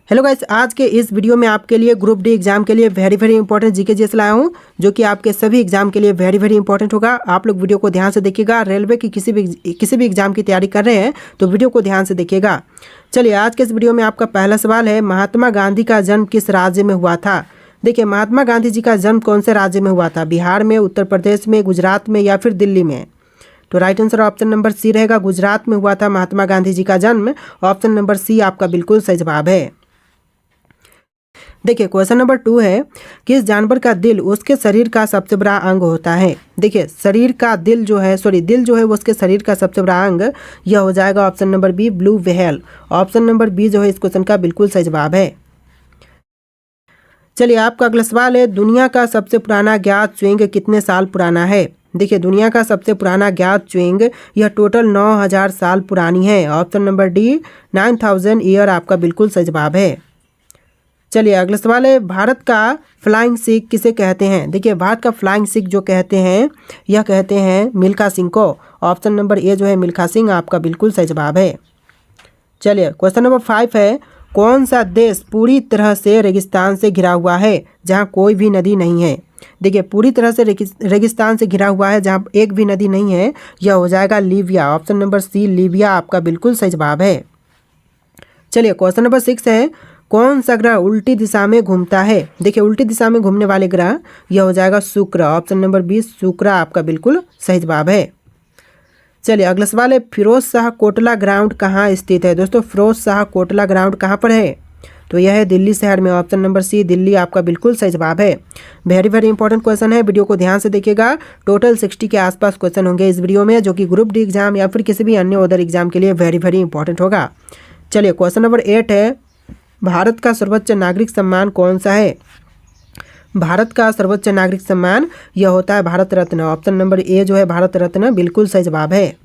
Hello guys, आज के इस वीडियो में आपके लिए ग्रुप डी एग्जाम के लिए वेरी इंपॉर्टेंट जीके जीएस लाया हूं, जो कि आपके सभी एग्जाम के लिए वेरी इंपॉर्टेंट होगा। आप लोग वीडियो को ध्यान से देखिएगा। रेलवे की किसी भी एग्जाम की तैयारी कर रहे हैं तो वीडियो को ध्यान से देखिएगा। चलिए, आज के इस वीडियो में आपका पहला सवाल है, महात्मा गांधी का जन्म किस राज्य में हुआ था। देखिए, महात्मा गांधी जी का जन्म कौन से राज्य में हुआ था? बिहार में, उत्तर प्रदेश में, गुजरात में या फिर दिल्ली में? तो right answer option number c रहेगा, गुजरात में हुआ था महात्मा गांधी जी का जन्म। ऑप्शन नंबर सी आपका बिल्कुल सही जवाब है। देखिए, क्वेश्चन नंबर 2 है, किस जानवर का दिल उसके शरीर का सबसे बड़ा अंग होता है। देखिए, दिल जो है वो उसके शरीर का सबसे बड़ा अंग, यह हो जाएगा option number b, blue whale. Option number b जो है इस क्वेश्चन का बिल्कुल सही जवाब है। चलिए, आपका अगला सवाल है, दुनिया का सबसे पुराना ज्ञात च्युइंग कितने साल पुराना है। देखिए, दुनिया का सबसे पुराना ज्ञात च्युइंग यह टोटल 9000 साल पुरानी है। ऑप्शन नंबर डी 9000 ईयर आपका बिल्कुल सही जवाब है। चलिए, अगला सवाल है, भारत का फ्लाइंग सिख किसे कहते हैं। देखिए, भारत का फ्लाइंग सिख जो कहते हैं, यह कहते हैं मिल्खा सिंह को। ऑप्शन नंबर ए जो है मिल्खा सिंह आपका बिल्कुल सही जवाब है। चलिए, क्वेश्चन नंबर 5 है, कौन सा देश पूरी तरह से रेगिस्तान से घिरा हुआ है जहां कोई भी नदी नहीं है। देखिए, पूरी तरह से रेगिस्तान से घिरा हुआ है जहां एक भी नदी नहीं है, यह हो जाएगा Libya. Option number c Libya आपका बिल्कुल सही जवाब है। चलिए, क्वेश्चन नंबर 6 है, कौन सा ग्रह उल्टी दिशा में घूमता है। देखिए, उल्टी दिशा में घूमने वाले ग्रह यह हो जाएगा शुक्र। ऑप्शन नंबर 20 शुक्र आपका बिल्कुल सही जवाब है। चलिए, अगला सवाल है, फिरोज शाह कोटला ग्राउंड कहाँ स्थित है। दोस्तों, फिरोज शाह कोटला ग्राउंड कहाँ पर है? तो यह है दिल्ली शहर में। ऑप्शन नंबर सी दिल्ली आपका बिल्कुल सही जवाब है। वेरी इंपॉर्टेंट क्वेश्चन है, वीडियो को ध्यान से देखिएगा। टोटल 60 के आसपास क्वेश्चन होंगे इस वीडियो में, जो कि ग्रुप डी एग्जाम या फिर किसी भी अन्य अदर एग्जाम के लिए वेरी इंपॉर्टेंट होगा। चलिए, क्वेश्चन नंबर 8 है, भारत का सर्वोच्च नागरिक सम्मान कौन सा है। भारत का सर्वोच्च नागरिक सम्मान यह होता है Bharat Ratna. Option number A जो है भारत रत्न बिल्कुल सही जवाब है।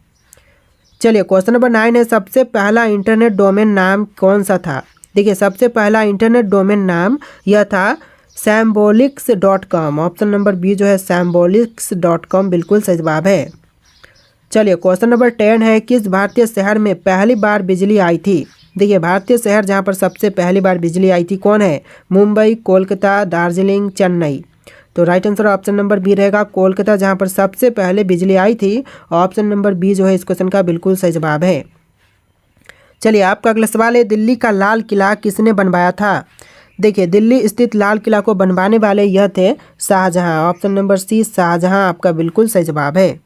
चलिए, क्वेश्चन नंबर 9 है, सबसे पहला इंटरनेट डोमेन नाम कौन सा था। देखिए, सबसे पहला इंटरनेट डोमेन नाम यह था symbolics.com। ऑप्शन नंबर बी जो है symbolics.com बिल्कुल सही जवाब है। चलिए, क्वेश्चन नंबर 10 है, किस भारतीय शहर में पहली बार बिजली आई थी। देखिए, भारतीय शहर जहां पर सबसे पहली बार बिजली आई थी कौन है? मुंबई, कोलकाता, दार्जिलिंग, चेन्नई। तो right answer option number b रहेगा, कोलकाता, जहां पर सबसे पहले बिजली आई थी। ऑप्शन नंबर बी जो है इस क्वेश्चन का बिल्कुल सही जवाब है। चलिए, आपका अगला सवाल है, दिल्ली का लाल किला किसने बनवाया था। देखिए, दिल्ली स्थित लाल किला को बनवाने वाले यह थे Shahjahan. Option number c Shahjahan आपका बिल्कुल सही जवाब है।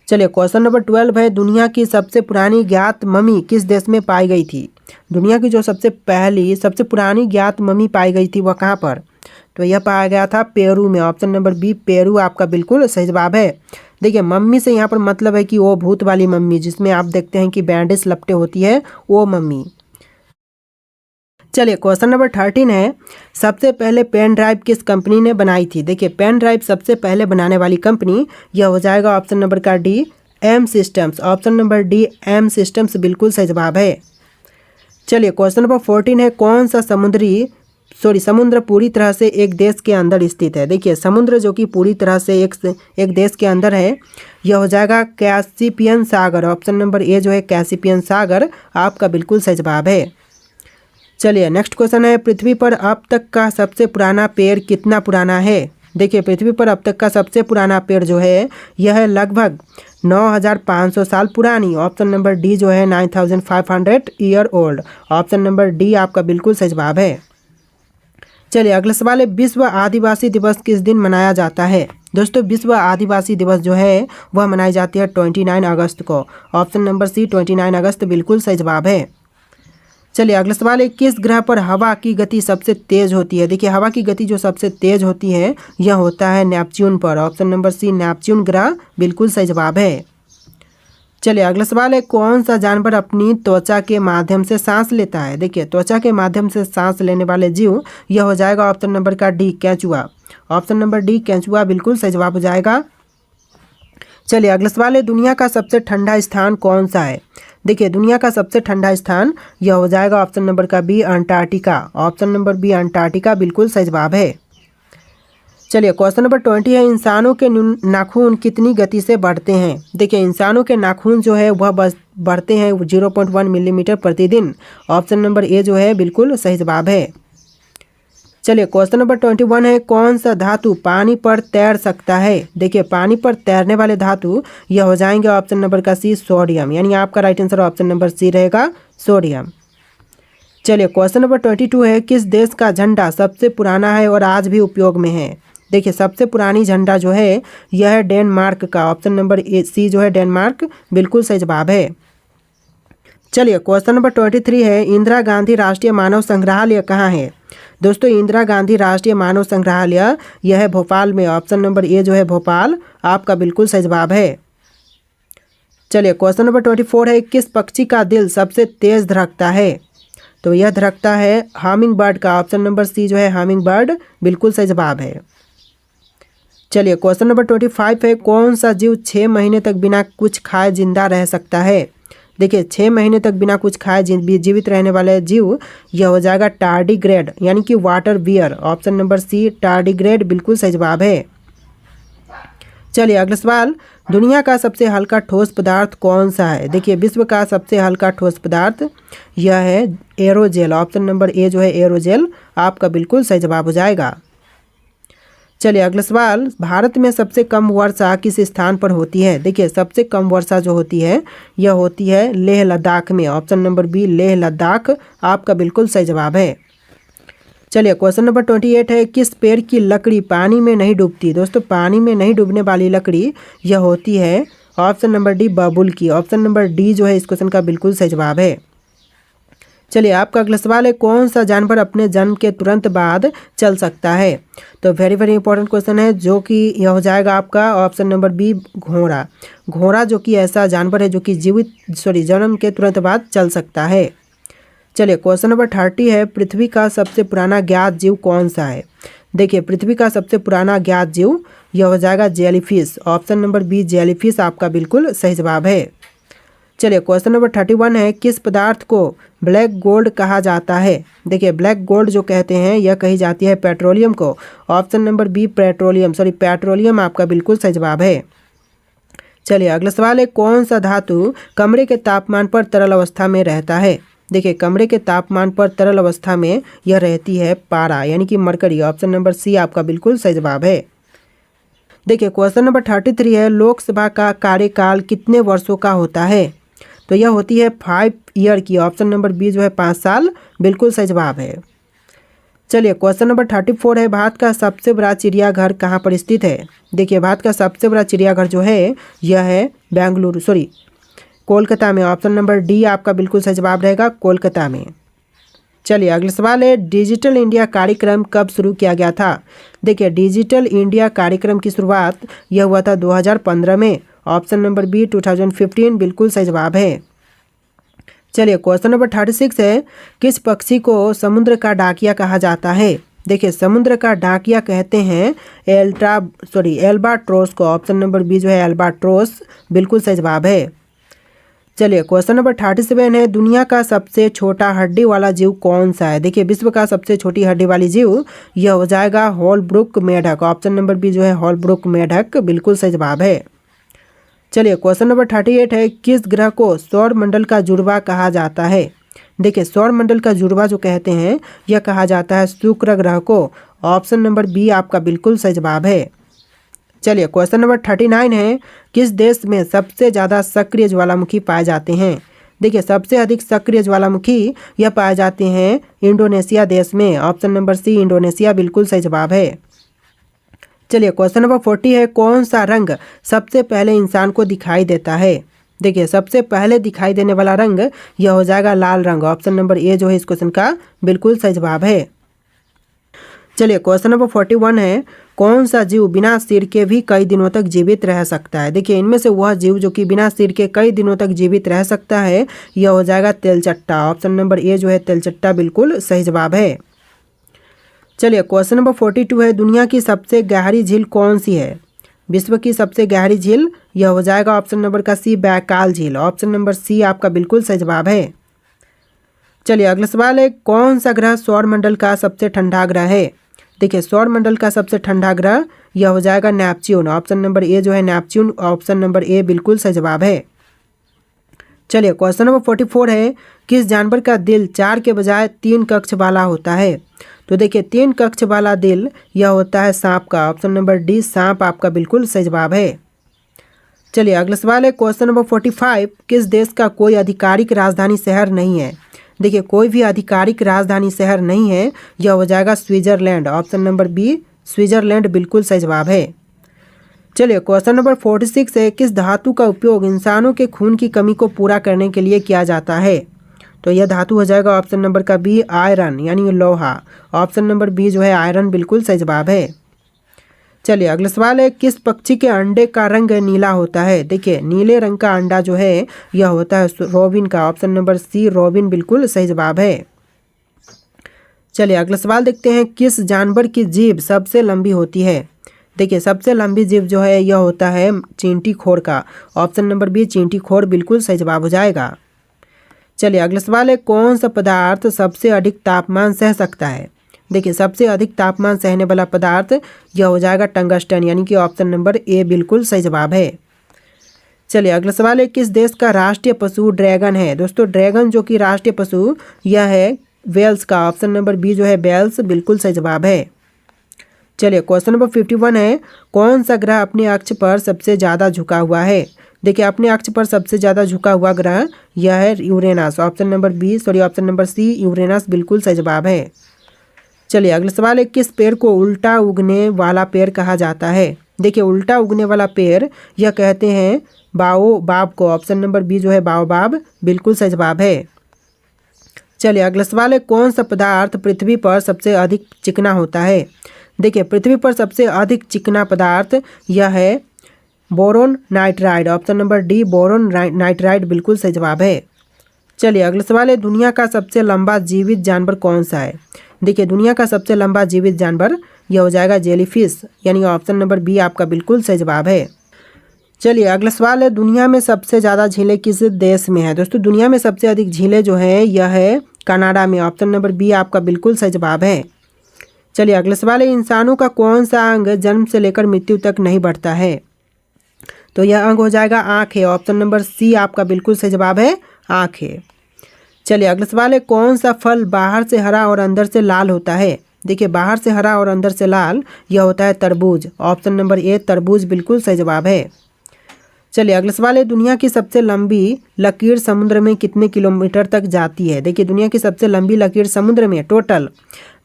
चलिए, क्वेश्चन नंबर 12 है, दुनिया की सबसे पुरानी ज्ञात मम्मी किस देश में पाई गई थी। दुनिया की जो सबसे पुरानी ज्ञात मम्मी पाई गई थी वह कहाँ पर? तो यह पाया गया था पेरू में। ऑप्शन नंबर बी पेरू आपका बिल्कुल सही जवाब है। देखिए, मम्मी से यहाँ पर मतलब है कि वो भूत वाली मम्मी, जिसमें आप देखते हैं कि बैंडेज लपटे होती है, वो मम्मी। चलिए, क्वेश्चन नंबर 13 है, सबसे पहले पेन ड्राइव किस कंपनी ने बनाई थी। देखिए, पेन ड्राइव सबसे पहले बनाने वाली कंपनी यह हो जाएगा ऑप्शन नंबर का D M systems. Option number D M systems बिल्कुल सही जवाब है। चलिए, क्वेश्चन नंबर 14 है, कौन सा समुद्र पूरी तरह से एक देश के अंदर स्थित है। देखिए, समुद्र जो कि पूरी तरह से एक देश के अंदर है, यह हो जाएगा Caspian Sagar. Option number A जो है कैस्पियन सागर आपका बिल्कुल सही जवाब है। चलिए, नेक्स्ट क्वेश्चन है, पृथ्वी पर अब तक का सबसे पुराना पेड़ कितना पुराना है। देखिए, पृथ्वी पर अब तक का सबसे पुराना पेड़ जो है यह है लगभग 9500 साल पुरानी। ऑप्शन नंबर डी जो है 9500 year old. Option number D आपका बिल्कुल सही जवाब है। चलिए, अगला सवाल है, विश्व आदिवासी दिवस किस दिन मनाया जाता है। दोस्तों, विश्व आदिवासी दिवस जो है वह मनाई जाती है 29 अगस्त को। ऑप्शन नंबर सी 29 अगस्त बिल्कुल सही जवाब है। चलिए, अगला सवाल है, किस ग्रह पर हवा की गति सबसे तेज होती है। देखिए, हवा की गति जो सबसे तेज होती है यह होता है नेपच्यून पर। ऑप्शन नंबर सी नेपच्यून ग्रह बिल्कुल सही जवाब है। चलिए, अगला सवाल है, कौन सा जानवर अपनी त्वचा के माध्यम से सांस लेता है। देखिए, त्वचा के माध्यम से सांस लेने वाले जीव यह हो जाएगा ऑप्शन नंबर का डी केंचुआ। ऑप्शन नंबर डी केंचुआ बिल्कुल सही जवाब हो जाएगा। चलिए, अगला सवाल है, दुनिया का सबसे ठंडा स्थान कौन सा है। देखिए, दुनिया का सबसे ठंडा स्थान यह हो जाएगा ऑप्शन नंबर का b Antarctica. Option number b Antarctica बिल्कुल सही जवाब है। चलिए क्वेश्चन नंबर 20 है, इंसानों के नाखून कितनी गति से बढ़ते हैं। देखिए इंसानों के नाखून जो है वह बढ़ते हैं 0.1 मिलीमीटर प्रतिदिन। ऑप्शन नंबर ए जो है बिल्कुल सही जवाब है। चलिए क्वेश्चन नंबर 21 है, कौन सा धातु पानी पर तैर सकता है। देखिए पानी पर तैरने वाले धातु यह हो जाएंगे ऑप्शन नंबर का सी, सोडियम, यानी आपका right answer option number c रहेगा, सोडियम। चलिए क्वेश्चन नंबर 22 है, किस देश का झंडा सबसे पुराना है और आज भी उपयोग में है। देखिए सबसे पुरानी झंडा जो है यह है डेनमार्क का। ऑप्शन नंबर ए सी जो है डेनमार्क बिल्कुल सही जवाब है। चलिए क्वेश्चन नंबर 23 है, इंदिरा गांधी राष्ट्रीय मानव संग्रहालय कहाँ है। दोस्तों इंदिरा गांधी राष्ट्रीय मानव संग्रहालय यह है भोपाल में। ऑप्शन नंबर ए जो है भोपाल आपका बिल्कुल सही जवाब है। चलिए क्वेश्चन नंबर 24 है, किस पक्षी का दिल सबसे तेज धड़कता है। तो यह धड़कता है हमिंग बर्ड का। ऑप्शन नंबर सी जो है हमिंग बर्ड बिल्कुल सही जवाब है। चलिए क्वेश्चन नंबर 25 है, कौन सा जीव 6 महीने तक बिना कुछ खाए जिंदा रह सकता है। देखिए 6 महीने तक बिना कुछ खाए जीवित रहने वाले जीव यह हो जाएगा टार्डिग्रेड, यानी कि water bear. Option number c tardigrade बिल्कुल सही जवाब है। चलिए अगला सवाल, दुनिया का सबसे हल्का ठोस पदार्थ कौन सा है। देखिए विश्व का सबसे हल्का ठोस पदार्थ यह है एरोजेल। ऑप्शन नंबर ए जो है एरोजेल आपका बिल्कुल सही जवाब हो जाएगा। चलिए अगला सवाल, भारत में सबसे कम वर्षा किस स्थान पर होती है। देखिए सबसे कम वर्षा जो होती है यह होती है लेह लद्दाख में। Option number b Leh Ladakh आपका बिल्कुल सही जवाब है। चलिए क्वेश्चन नंबर 28 है, किस पेड़ की लकड़ी पानी में नहीं डूबती। दोस्तों पानी में नहीं डूबने वाली लकड़ी यह होती है ऑप्शन नंबर डी बबूल की। ऑप्शन नंबर डी जो है इस क्वेश्चन का बिल्कुल सही जवाब है। चलिए आपका अगला सवाल है, कौन सा जानवर अपने जन्म के तुरंत बाद चल सकता है। तो वेरी वेरी इंपॉर्टेंट क्वेश्चन है, जो कि यह हो जाएगा आपका ऑप्शन नंबर बी घोड़ा। घोड़ा जो कि ऐसा जानवर है जो कि जन्म के तुरंत बाद चल सकता है। चलिए क्वेश्चन नंबर 30 है, पृथ्वी का सबसे पुराना ज्ञात जीव कौन सा है। देखिए पृथ्वी का सबसे पुराना ज्ञात जीव यह हो जाएगा jellyfish. Option number b jellyfish आपका बिल्कुल सही जवाब है। चलिए क्वेश्चन नंबर 31 है, किस पदार्थ को ब्लैक गोल्ड कहा जाता है। देखिए ब्लैक गोल्ड जो कहते हैं यह कही जाती है पेट्रोलियम को। ऑप्शन नंबर बी पेट्रोलियम आपका बिल्कुल सही जवाब है। चलिए अगला सवाल है, कौन सा धातु कमरे के तापमान पर तरल अवस्था में रहता है। देखिए कमरे के तापमान पर तरल अवस्था में यह रहती है पारा, यानी कि मरकरी। ऑप्शन नंबर सी आपका बिल्कुल सही जवाब है। देखिए क्वेश्चन नंबर 33 है, लोकसभा का कार्यकाल कितने वर्षों का होता है। तो यह होती है 5 ईयर की। ऑप्शन नंबर बी जो है 5 साल बिल्कुल सही जवाब है। चलिए क्वेश्चन नंबर 34 है, भारत का सबसे बड़ा चिड़ियाघर कहाँ पर स्थित है। देखिए भारत का सबसे बड़ा चिड़ियाघर जो है यह है कोलकाता में। ऑप्शन नंबर डी आपका बिल्कुल सही जवाब रहेगा, कोलकाता में। चलिए अगला सवाल है, डिजिटल इंडिया कार्यक्रम कब शुरू किया गया था। देखिए डिजिटल इंडिया कार्यक्रम की शुरुआत यह हुआ था 2015 में। ऑप्शन नंबर बी 2015 बिल्कुल सही जवाब है। चलिए क्वेश्चन नंबर 36 है, किस पक्षी को समुद्र का डाकिया कहा जाता है। देखिए समुद्र का डाकिया कहते हैं एल्बाट्रोस को। ऑप्शन नंबर बी जो है एल्बाट्रोस बिल्कुल सही जवाब है। चलिए क्वेश्चन नंबर 37 है, दुनिया का सबसे छोटा हड्डी वाला जीव कौन सा है। देखिए विश्व का सबसे छोटी हड्डी वाली जीव यह हो जाएगा हॉलब्रुक मेढक। ऑप्शन नंबर बी जो है हॉलब्रुक मेढक बिल्कुल सही जवाब है। चलिए क्वेश्चन नंबर 38 है, किस ग्रह को सौर मंडल का जुड़वा कहा जाता है। देखिए सौर मंडल का जुड़वा जो कहते हैं यह कहा जाता है शुक्र ग्रह को। ऑप्शन नंबर बी आपका बिल्कुल सही जवाब है। चलिए क्वेश्चन नंबर 39 है, किस देश में सबसे ज़्यादा सक्रिय ज्वालामुखी पाए जाते हैं। देखिए सबसे अधिक सक्रिय ज्वालामुखी यह पाए जाते हैं इंडोनेशिया देश में। ऑप्शन नंबर सी इंडोनेशिया बिल्कुल सही जवाब है। चलिए क्वेश्चन नंबर 40 है, कौन सा रंग सबसे पहले इंसान को दिखाई देता है। देखिए सबसे पहले दिखाई देने वाला रंग यह हो जाएगा लाल रंग। ऑप्शन नंबर ए जो है इस क्वेश्चन का बिल्कुल सही जवाब है। चलिए क्वेश्चन नंबर 41 है, कौन सा जीव बिना सिर के भी कई दिनों तक जीवित रह सकता है। देखिए इनमें से वह जीव जो कि बिना सिर के कई दिनों तक जीवित रह सकता है यह हो जाएगा तेलचट्टा। ऑप्शन नंबर ए जो है तेलचट्टा बिल्कुल सही जवाब है। चलिए क्वेश्चन नंबर 42 है, दुनिया की सबसे गहरी झील कौन सी है। विश्व की सबसे गहरी झील यह हो जाएगा ऑप्शन नंबर का सी बैकाल झील। ऑप्शन नंबर सी आपका बिल्कुल सही जवाब है। चलिए अगला सवाल है, कौन सा ग्रह सौर मंडल का सबसे ठंडा ग्रह है। देखिए सौर मंडल का सबसे ठंडा ग्रह यह हो जाएगा नेपच्यून। ऑप्शन नंबर ए जो है नेपच्यून, ऑप्शन नंबर ए बिल्कुल सही जवाब है। चलिए क्वेश्चन नंबर 44 है, किस जानवर का दिल 4 के बजाय 3 कक्ष वाला होता है? तो देखिए 3 कक्ष वाला दिल यह होता है सांप का। ऑप्शन नंबर डी सांप आपका बिल्कुल सही जवाब है। चलिए अगला सवाल है क्वेश्चन नंबर 45, किस देश का कोई आधिकारिक राजधानी शहर नहीं है? देखिए कोई भी आधिकारिक राजधानी शहर नहीं है, यह हो जाएगा Switzerland. Option number b Switzerland बिल्कुल सही जवाब है। चलिए क्वेश्चन नंबर 46 है, किस धातु का उपयोग इंसानों के खून की कमी को पूरा करने के लिए किया जाता है? तो यह धातु हो जाएगा ऑप्शन नंबर का बी आयरन यानी लोहा। ऑप्शन नंबर बी जो है आयरन बिल्कुल सही जवाब है। चलिए अगला सवाल है, किस पक्षी के अंडे का रंग नीला होता है? देखिए नीले रंग का अंडा जो है यह होता है रोबिन का। ऑप्शन नंबर सी रोबिन बिल्कुल सही जवाब है। चलिए अगला सवाल देखते हैं, किस जानवर की जीभ सबसे लंबी होती है? देखिए सबसे लंबी जीभ जो है यह होता है चींटी खोर का। ऑप्शन नंबर बी चींटी खोर बिल्कुल सही जवाब हो जाएगा। चलिए अगला सवाल है, कौन सा पदार्थ सबसे अधिक तापमान सह सकता है? देखिए सबसे अधिक तापमान सहने वाला पदार्थ यह हो जाएगा टंगस्टन यानी कि ऑप्शन नंबर ए बिल्कुल सही जवाब है। चलिए अगला सवाल है, किस देश का राष्ट्रीय पशु ड्रैगन है? दोस्तों ड्रैगन जो कि राष्ट्रीय पशु यह है वेल्स का। ऑप्शन नंबर बी जो है वेल्स बिल्कुल सही जवाब है। चलिए क्वेश्चन नंबर 51 है, कौन सा ग्रह अपने अक्ष पर सबसे ज़्यादा झुका हुआ है? देखिए अपने अक्ष पर सबसे ज़्यादा झुका हुआ ग्रह यह है Uranus. Option number c Uranus बिल्कुल सही जवाब है। चलिए अगला सवाल है, किस पेड़ को उल्टा उगने वाला पेड़ कहा जाता है? देखिए उल्टा उगने वाला पेड़ यह कहते हैं बाओबाब को। ऑप्शन नंबर बी जो है बाओबाब बिल्कुल सही जवाब है। चलिए अगला सवाल है, कौन सा पदार्थ पृथ्वी पर सबसे अधिक चिकना होता है? देखिए पृथ्वी पर सबसे अधिक चिकना पदार्थ यह है boron nitride. Option number D boron nitride बिल्कुल सही जवाब है। चलिए अगला सवाल है, दुनिया का सबसे लंबा जीवित जानवर कौन सा है? देखिए दुनिया का सबसे लंबा जीवित जानवर यह हो जाएगा जेलीफिश यानी ऑप्शन नंबर बी आपका बिल्कुल सही जवाब है। चलिए अगला सवाल है, दुनिया में सबसे ज़्यादा झीलें किस देश में है? दोस्तों दुनिया में सबसे अधिक झीलें जो है यह है कनाडा में। ऑप्शन नंबर बी आपका बिल्कुल सही जवाब है। चलिए अगला सवाल है, इंसानों का कौन सा अंग जन्म से लेकर मृत्यु तक नहीं बढ़ता है? तो यह अंग हो जाएगा आँख है। ऑप्शन नंबर सी आपका बिल्कुल सही जवाब है आँख है। चलिए अगला सवाल है, कौन सा फल बाहर से हरा और अंदर से लाल होता है? देखिए बाहर से हरा और अंदर से लाल यह होता है तरबूज। ऑप्शन नंबर ए तरबूज बिल्कुल सही जवाब है। चलिए अगला सवाल है, दुनिया की सबसे लंबी लकीर समुद्र में कितने किलोमीटर तक जाती है? देखिए दुनिया की सबसे लंबी लकीर समुद्र में टोटल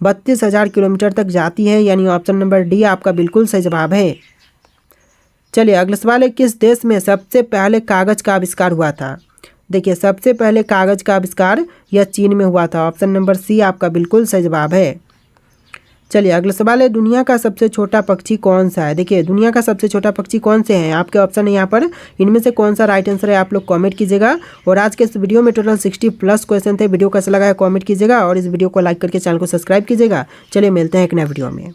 32,000 किलोमीटर तक जाती है यानी ऑप्शन नंबर डी आपका बिल्कुल सही जवाब है। चलिए अगला सवाल है, किस देश में सबसे पहले कागज का आविष्कार हुआ था? देखिए सबसे पहले कागज का आविष्कार यह चीन में हुआ था। ऑप्शन नंबर सी आपका बिल्कुल सही जवाब है। चलिए अगला सवाल है, दुनिया का सबसे छोटा पक्षी कौन सा है? देखिए दुनिया का सबसे छोटा पक्षी कौन से हैं? आपके ऑप्शन है यहाँ पर, इनमें से कौन सा राइट आंसर है आप लोग कमेंट कीजिएगा। और आज के इस वीडियो में टोटल 60+ क्वेश्चन थे। वीडियो कैसा लगा है कमेंट कीजिएगा और इस वीडियो को लाइक करके चैनल को सब्सक्राइब कीजिएगा। चलिए मिलते हैं एक नए वीडियो में।